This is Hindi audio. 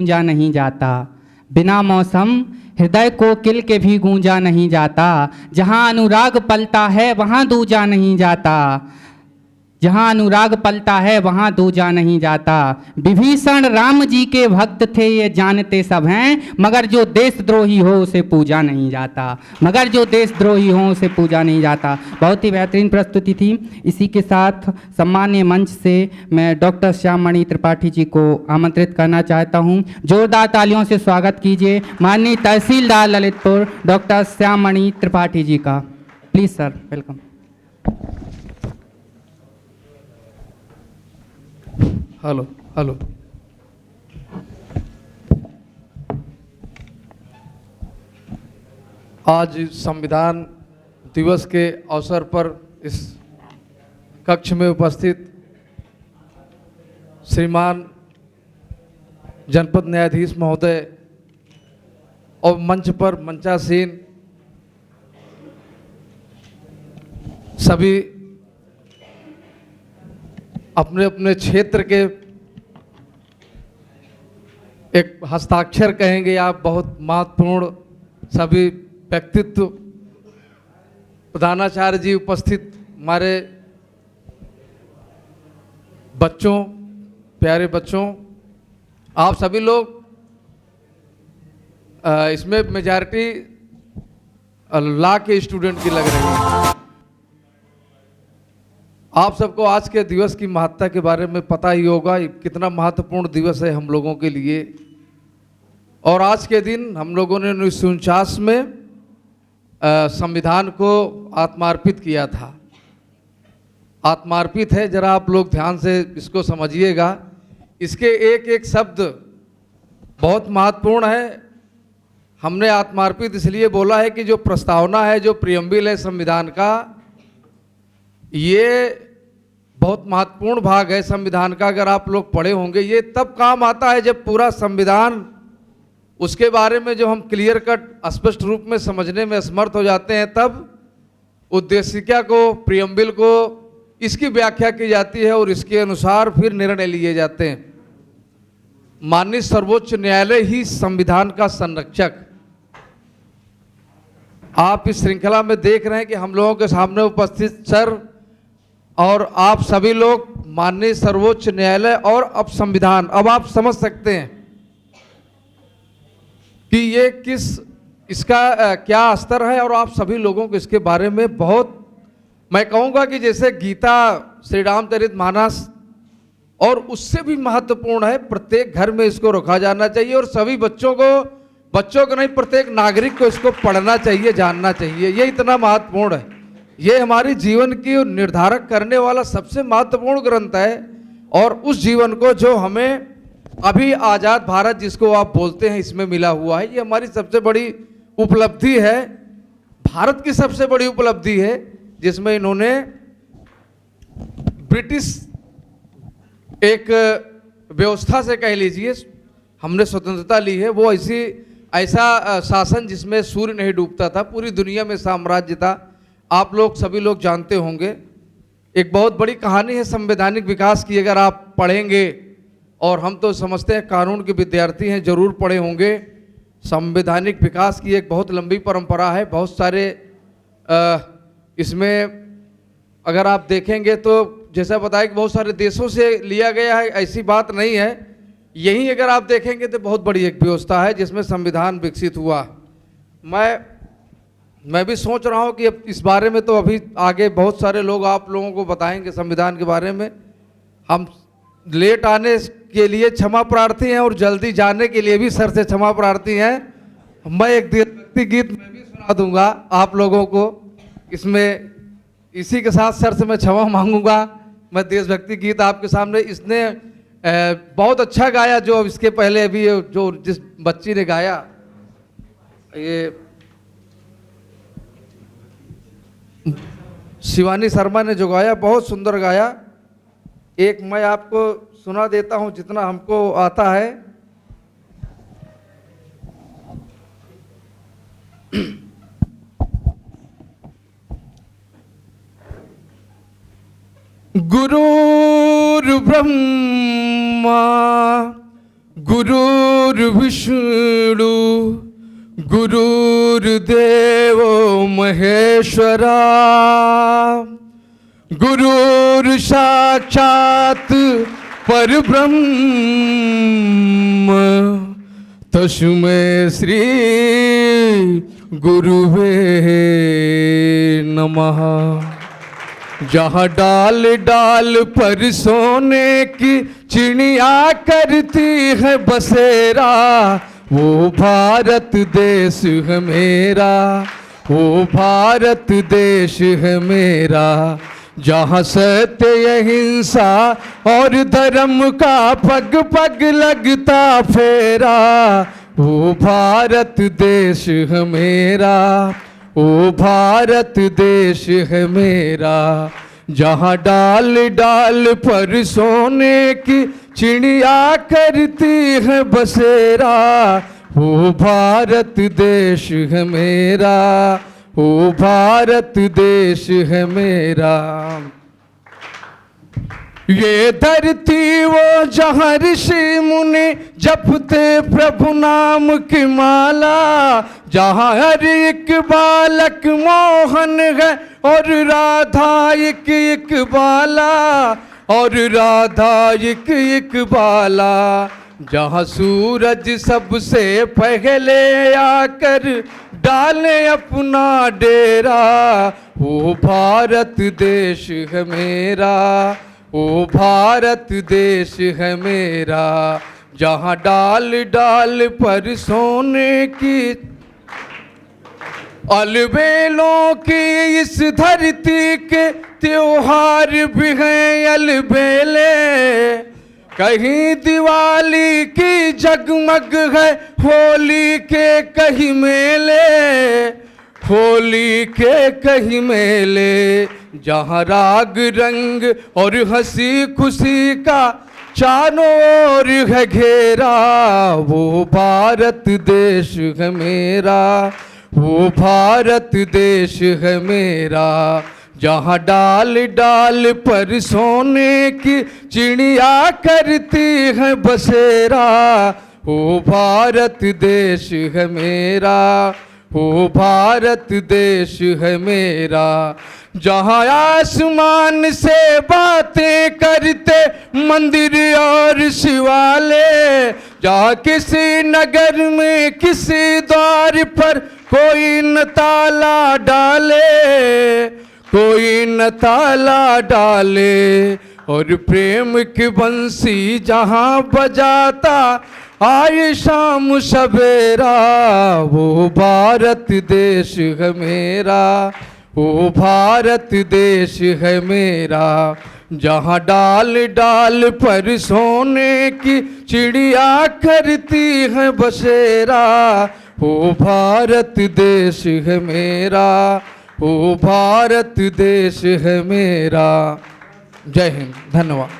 गूंजा नहीं जाता, बिना मौसम हृदय को किल के भी गूंजा नहीं जाता। जहाँ अनुराग पलता है वहाँ दूजा नहीं जाता, जहाँ अनुराग पलता है वहाँ दूजा नहीं जाता। विभीषण राम जी के भक्त थे ये जानते सब हैं, मगर जो देशद्रोही हो उसे पूजा नहीं जाता, मगर जो देशद्रोही हो उसे पूजा नहीं जाता। बहुत ही बेहतरीन प्रस्तुति थी। इसी के साथ सम्मान्य मंच से मैं डॉक्टर श्याममणि त्रिपाठी जी को आमंत्रित करना चाहता हूँ। जोरदार तालियों से स्वागत कीजिए माननीय तहसीलदार ललितपुर डॉक्टर श्याममणि त्रिपाठी जी का। Please sir, welcome. Hello hello. आज संविधान दिवस के अवसर पर इस कक्ष में उपस्थित श्रीमान जनपद न्यायाधीश महोदय और मंच पर मंचासीन सभी अपने अपने क्षेत्र के एक हस्ताक्षर कहेंगे आप, बहुत महत्वपूर्ण सभी व्यक्तित्व, प्रधानाचार्य जी उपस्थित, हमारे बच्चों, प्यारे बच्चों, आप सभी लोग इसमें मेजॉरिटी लॉ के स्टूडेंट की लग रही है। आप सबको आज के दिवस की महत्ता के बारे में पता ही होगा, कितना महत्वपूर्ण दिवस है हम लोगों के लिए। और आज के दिन हम लोगों ने 1949 में संविधान को आत्मार्पित किया था। आत्मार्पित है, जरा आप लोग ध्यान से इसको समझिएगा। इसके एक एक शब्द बहुत महत्वपूर्ण है। हमने आत्मार्पित इसलिए बोला है कि जो प्रस्तावना है, जो प्रियम्बल है संविधान का, ये बहुत महत्वपूर्ण भाग है संविधान का। अगर आप लोग पढ़े होंगे, ये तब काम आता है जब पूरा संविधान, उसके बारे में जो हम क्लियर कट स्पष्ट रूप में समझने में असमर्थ हो जाते हैं, तब उद्देशिका को, प्रियम्बल को, इसकी व्याख्या की जाती है और इसके अनुसार फिर निर्णय लिए जाते हैं। माननीय सर्वोच्च न्यायालय ही संविधान का संरक्षक। आप इस श्रृंखला में देख रहे हैं कि हम लोगों के सामने उपस्थित सर और आप सभी लोग माननीय सर्वोच्च न्यायालय और अब संविधान, अब आप समझ सकते हैं कि ये किस, इसका क्या स्तर है। और आप सभी लोगों को इसके बारे में बहुत, मैं कहूँगा कि जैसे गीता, श्री रामचरितमानस, और उससे भी महत्वपूर्ण है। प्रत्येक घर में इसको रखा जाना चाहिए और सभी बच्चों को नहीं, प्रत्येक नागरिक को इसको पढ़ना चाहिए, जानना चाहिए। ये इतना महत्वपूर्ण है। ये हमारी जीवन की निर्धारक करने वाला सबसे महत्वपूर्ण ग्रंथ है। और उस जीवन को जो हमें अभी आज़ाद भारत जिसको आप बोलते हैं, इसमें मिला हुआ है, ये हमारी सबसे बड़ी उपलब्धि है, भारत की सबसे बड़ी उपलब्धि है, जिसमें इन्होंने ब्रिटिश एक व्यवस्था से कह लीजिए हमने स्वतंत्रता ली है। वो ऐसा शासन जिसमें सूर्य नहीं डूबता था, पूरी दुनिया में साम्राज्य था। आप लोग सभी लोग जानते होंगे, एक बहुत बड़ी कहानी है संवैधानिक विकास की, अगर आप पढ़ेंगे, और हम तो समझते हैं कानून के विद्यार्थी हैं, जरूर पढ़े होंगे। संवैधानिक विकास की एक बहुत लंबी परंपरा है। बहुत सारे इसमें अगर आप देखेंगे तो जैसा बताया कि बहुत सारे देशों से लिया गया है, ऐसी बात नहीं है। यहीं अगर आप देखेंगे तो बहुत बड़ी एक व्यवस्था है जिसमें संविधान विकसित हुआ। मैं भी सोच रहा हूं कि अब इस बारे में तो अभी आगे बहुत सारे लोग आप लोगों को बताएंगे संविधान के बारे में। हम लेट आने के लिए क्षमा प्रार्थी हैं और जल्दी जाने के लिए भी सर से क्षमा प्रार्थी हैं। मैं एक देशभक्ति गीत मैं भी सुना दूंगा आप लोगों को इसमें, इसी के साथ सर से मैं क्षमा मांगूंगा। मैं देशभक्ति गीत आपके सामने, इसने बहुत अच्छा गाया, जो इसके पहले अभी जो जिस बच्ची ने गाया, ये शिवानी शर्मा ने जो गाया, बहुत सुंदर गाया। एक मैं आपको सुना देता हूं जितना हमको आता है। गुरुर्ब्रह्मा गुरुर्विष्णु गुरुर्देवो महेश्वरा गुरुर्साक्षात् परब्रह्म तस्मै श्री गुरुवे नमः। जहाँ डाल डाल पर सोने की चिड़िया करती है बसेरा, वो भारत देश है मेरा, वो भारत देश है मेरा। जहाँ सत्य अहिंसा और धर्म का पग पग लगता फेरा, वो भारत देश है मेरा, वो भारत देश है मेरा। जहाँ डाल डाल पर सोने की चिड़िया करती है बसेरा, वो भारत देश है मेरा, वो भारत देश है मेरा। ये धरती वो जहाँ ऋषि मुनि जपते प्रभु नाम की माला, जहाँ हर एक बालक मोहन है और राधा एक बाला, और राधा एक बाला। जहाँ सूरज सबसे पहले आकर डाले अपना डेरा, वो भारत देश है मेरा, वो भारत देश है मेरा। जहाँ डाल डाल पर सोने की अलबेलों की इस धरती के त्योहार भी हैं अलबेले। कहीं दिवाली की जगमग है, होली के कहीं मेले, होली के कहीं मेले। जहाँ राग रंग और हंसी खुशी का चारों ओर है घेरा, वो भारत देश है मेरा, वो भारत देश है मेरा। जहाँ डाल डाल पर सोने की चिड़िया करती है बसेरा, वो भारत देश है मेरा, वो भारत देश है मेरा। जहाँ आसमान से बातें करते मंदिर और शिवालय, जहाँ किसी नगर में किसी द्वार पर कोई न ताला डाले, कोई न ताला डाले। और प्रेम की बंसी जहाँ बजाता आए शाम सवेरा, वो भारत देश है मेरा, वो भारत देश है मेरा। जहाँ डाल डाल पर सोने की चिड़िया करती है बसेरा, वो भारत देश है मेरा, वो भारत देश है मेरा। जय हिंद, धन्यवाद।